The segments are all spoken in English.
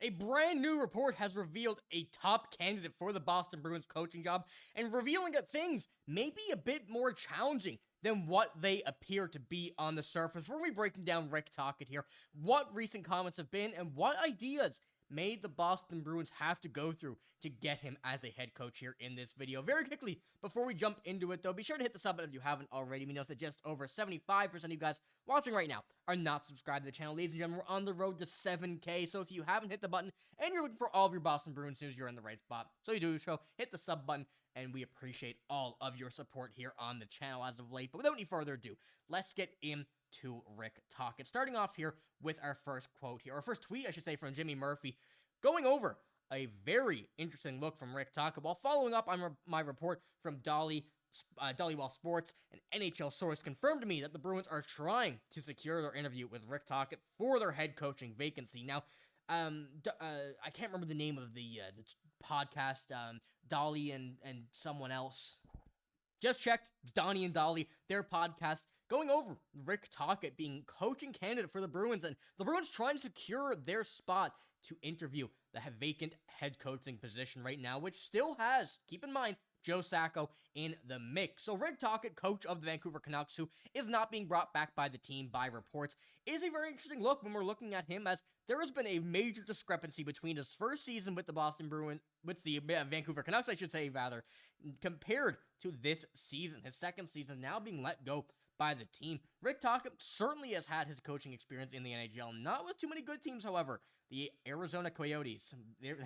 A brand new report has revealed a top candidate for the Boston Bruins coaching job, and revealing that things may be a bit more challenging than what they appear to be on the surface. We're going to be breaking down Rick Tocchet here, what recent comments have been, and what ideas may the Boston Bruins have to go through to get him as a head coach here in this video. Very quickly, before we jump into it though, be sure to hit the sub button if you haven't already. We know that just over 75% of you guys watching right now are not subscribed to the channel. Ladies and gentlemen, we're on the road to 7K, so if you haven't hit the button and you're looking for all of your Boston Bruins news, you're in the right spot. So you do so, hit the sub button, and we appreciate all of your support here on the channel as of late. But without any further ado, let's get into Rick Tocchet. Starting off here with our first quote here, or first tweet, I should say, from Jimmy Murphy, going over a very interesting look from Rick Tocchet while following up on my report from Dollywall Sports. An NHL source confirmed to me that the Bruins are trying to secure their interview with Rick Tocchet for their head coaching vacancy. Now, I can't remember the name of the podcast, Dolly and someone else. Just checked, Donnie and Dolly, their podcast, going over Rick Tocchet being coaching candidate for the Bruins, and the Bruins trying to secure their spot to interview the vacant head coaching position right now, which still has, keep in mind, Joe Sacco in the mix. So Rick Tocchet, coach of the Vancouver Canucks, who is not being brought back by the team by reports, is a very interesting look when we're looking at him, as there has been a major discrepancy between his first season with the Boston Bruins, with the Vancouver Canucks, I should say, rather, compared to this season. His second season now being let go by the team. Rick Tocchet certainly has had his coaching experience in the NHL, not with too many good teams, however. The Arizona Coyotes,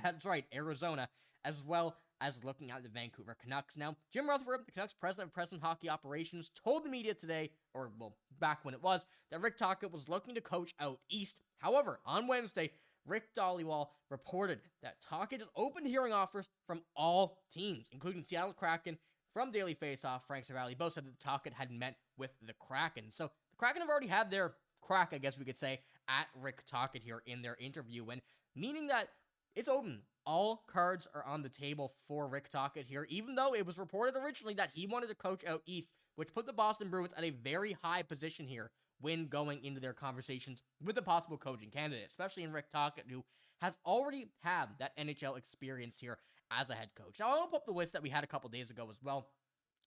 that's right, Arizona, as well as looking at the Vancouver Canucks. Now, Jim Rutherford, the Canucks president of Preston Hockey Operations, told the media today, or well, back when it was, that Rick Tocchet was looking to coach out east. However, on Wednesday, Rick Dollywall reported that Tocchet is open to hearing offers from all teams, including Seattle Kraken. From Daily Faceoff, Frank Cervalli both said that Tocchet had met with the Kraken. So the Kraken have already had their crack, I guess we could say, at Rick Tocchet here in their interview, and meaning that it's open. All cards are on the table for Rick Tocchet here, even though it was reported originally that he wanted to coach out east, which put the Boston Bruins at a very high position here when going into their conversations with a possible coaching candidate, especially in Rick Tocchet, who has already had that NHL experience here as a head coach. Now, I'll put up the list that we had a couple days ago as well.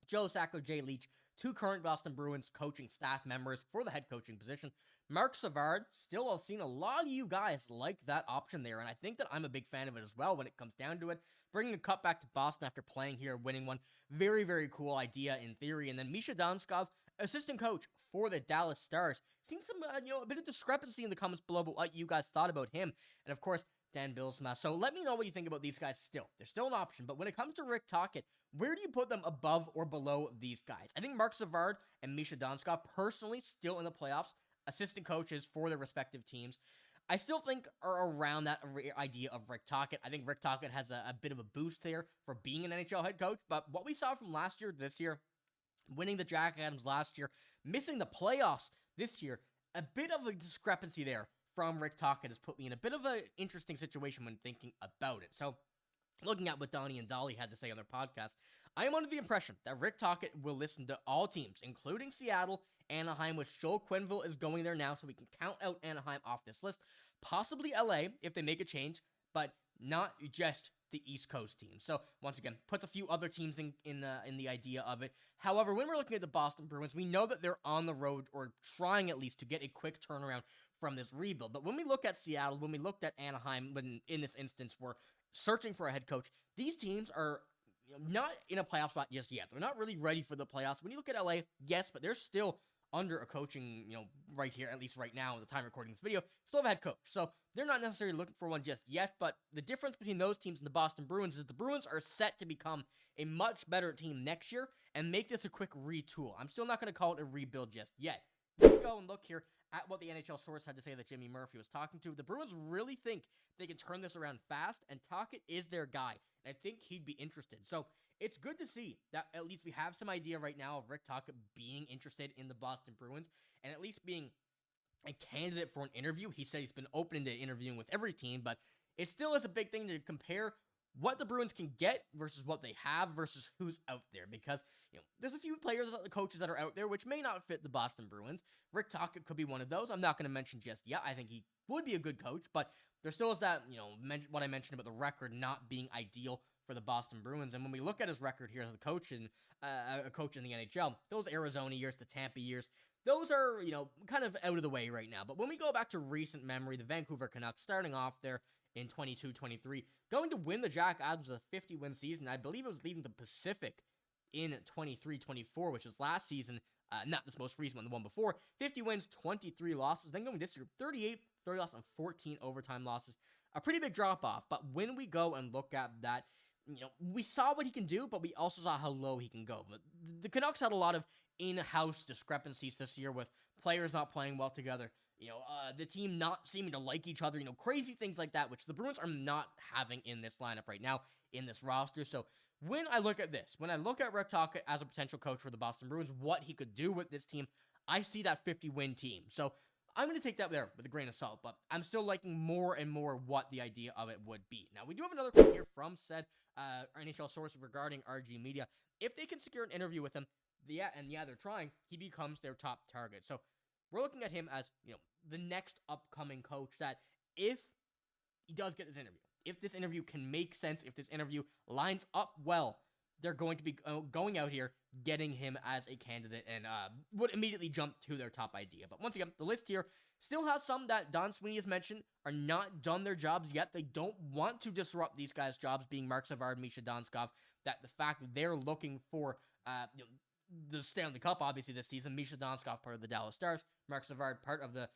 Joe Sacco, Jay Leach, two current Boston Bruins coaching staff members for the head coaching position. Mark Savard, still I've seen a lot of you guys like that option there, and I think that I'm a big fan of it as well when it comes down to it. Bringing a cup back to Boston after playing here, winning one, very, very cool idea in theory. And then Misha Donskov, assistant coach for the Dallas Stars. Seeing some, a bit of discrepancy in the comments below about what you guys thought about him. And of course, Dan Bilsma. So let me know what you think about these guys still. They're still an option, but when it comes to Rick Tocchet, where do you put them above or below these guys? I think Mark Savard and Misha Donskov, personally, still in the playoffs, assistant coaches for their respective teams, I still think are around that idea of Rick Tocchet. I think Rick Tocchet has a bit of a boost there for being an NHL head coach, but what we saw from last year to this year, winning the Jack Adams last year, missing the playoffs this year, a bit of a discrepancy there from Rick Tocchet has put me in a bit of an interesting situation when thinking about it. So, looking at what Donnie and Dolly had to say on their podcast, I am under the impression that Rick Tocchet will listen to all teams, including Seattle, Anaheim, which Joel Quenneville is going there now, so we can count out Anaheim off this list. Possibly LA, if they make a change, but not just the East Coast teams. So, once again, puts a few other teams in the idea of it. However, when we're looking at the Boston Bruins, we know that they're on the road, or trying at least, to get a quick turnaround from this rebuild. But when we look at Seattle, when we looked at Anaheim, when in this instance we're searching for a head coach, these teams are not in a playoff spot just yet. They're not really ready for the playoffs. When you look at LA, yes, but they're still under a coaching, right here, at least right now, at the time recording this video, still have a head coach. So they're not necessarily looking for one just yet, but the difference between those teams and the Boston Bruins is the Bruins are set to become a much better team next year and make this a quick retool. I'm still not going to call it a rebuild just yet. Let's go and look here at what the NHL source had to say that Jimmy Murphy was talking to. The Bruins really think they can turn this around fast, and Tocchet is their guy, and I think he'd be interested. So it's good to see that at least we have some idea right now of Rick Tocchet being interested in the Boston Bruins, and at least being a candidate for an interview. He said he's been open to interviewing with every team, but it still is a big thing to compare what the Bruins can get versus what they have versus who's out there. Because, there's a few players, coaches that are out there which may not fit the Boston Bruins. Rick Tocchet could be one of those. I'm not going to mention just yet. I think he would be a good coach, but there still is that, what I mentioned about the record not being ideal for the Boston Bruins. And when we look at his record here as a coach in the NHL, those Arizona years, the Tampa years, those are, kind of out of the way right now. But when we go back to recent memory, the Vancouver Canucks starting off there in 22-23, going to win the Jack Adams with a 50-win season. I believe it was leading the Pacific in 23-24, which was last season, not this most recent one, the one before. 50 wins, 23 losses. Then going this year, 38, 30 losses, and 14 overtime losses. A pretty big drop-off. But when we go and look at that, we saw what he can do, but we also saw how low he can go. But the Canucks had a lot of in-house discrepancies this year with players not playing well together. The team not seeming to like each other, crazy things like that, which the Bruins are not having in this lineup right now, in this roster. So when I look at this, when I look at Rick Tocchet as a potential coach for the Boston Bruins, what he could do with this team, I see that 50-win team. So I'm going to take that there with a grain of salt, but I'm still liking more and more what the idea of it would be. Now, we do have another quote here from said NHL source regarding RG Media. If they can secure an interview with him, they're trying, he becomes their top target. So we're looking at him as, the next upcoming coach that if he does get this interview, if this interview can make sense, if this interview lines up well, they're going to be going out here, getting him as a candidate, and would immediately jump to their top idea. But once again, the list here still has some that Don Sweeney has mentioned are not done their jobs yet. They don't want to disrupt these guys' jobs, being Mark Savard, Misha Donskov, that the fact that they're looking for the Stanley Cup, obviously, this season. Misha Donskov, part of the Dallas Stars. Mark Savard, part of the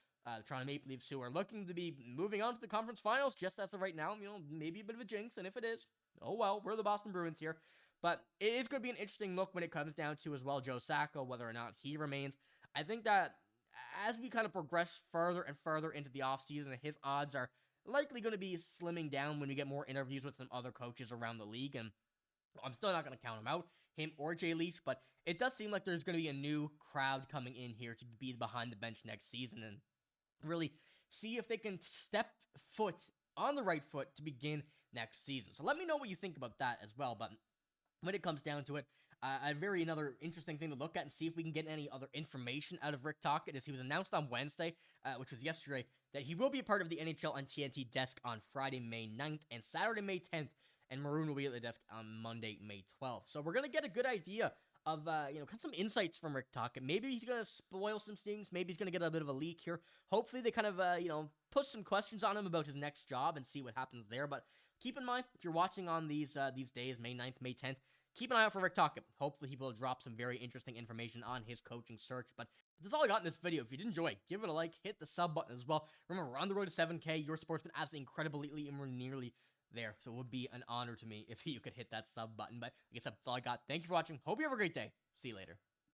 Toronto Maple Leafs, who are looking to be moving on to the conference finals just as of right now. Maybe a bit of a jinx, and if it is, oh well, we're the Boston Bruins here. But it is going to be an interesting look when it comes down to, as well, Joe Sacco, whether or not he remains. I think that as we kind of progress further and further into the offseason, his odds are likely going to be slimming down when we get more interviews with some other coaches around the league, and I'm still not going to count him out, him or Jay Leach, but it does seem like there's going to be a new crowd coming in here to be behind the bench next season and really see if they can step foot on the right foot to begin next season. So let me know what you think about that as well. But when it comes down to it, another interesting thing to look at and see if we can get any other information out of Rick Tocchet is he was announced on Wednesday, which was yesterday, that he will be a part of the NHL on TNT desk on Friday, May 9th and Saturday, May 10th. And Maroon will be at the desk on Monday, May 12th. So we're going to get a good idea of, kind of some insights from Rick Tocchet. Maybe he's going to spoil some things. Maybe he's going to get a bit of a leak here. Hopefully they kind of, put some questions on him about his next job and see what happens there. But keep in mind, if you're watching on these days, May 9th, May 10th, keep an eye out for Rick Tocchet. Hopefully he will drop some very interesting information on his coaching search. But that's all I got in this video. If you did enjoy it, give it a like, hit the sub button as well. Remember, we're on the road to 7K. Your support's been absolutely incredible lately, and we're nearly there. So it would be an honor to me if you could hit that sub button. But I guess that's all I got. Thank you for watching. Hope you have a great day. See you later.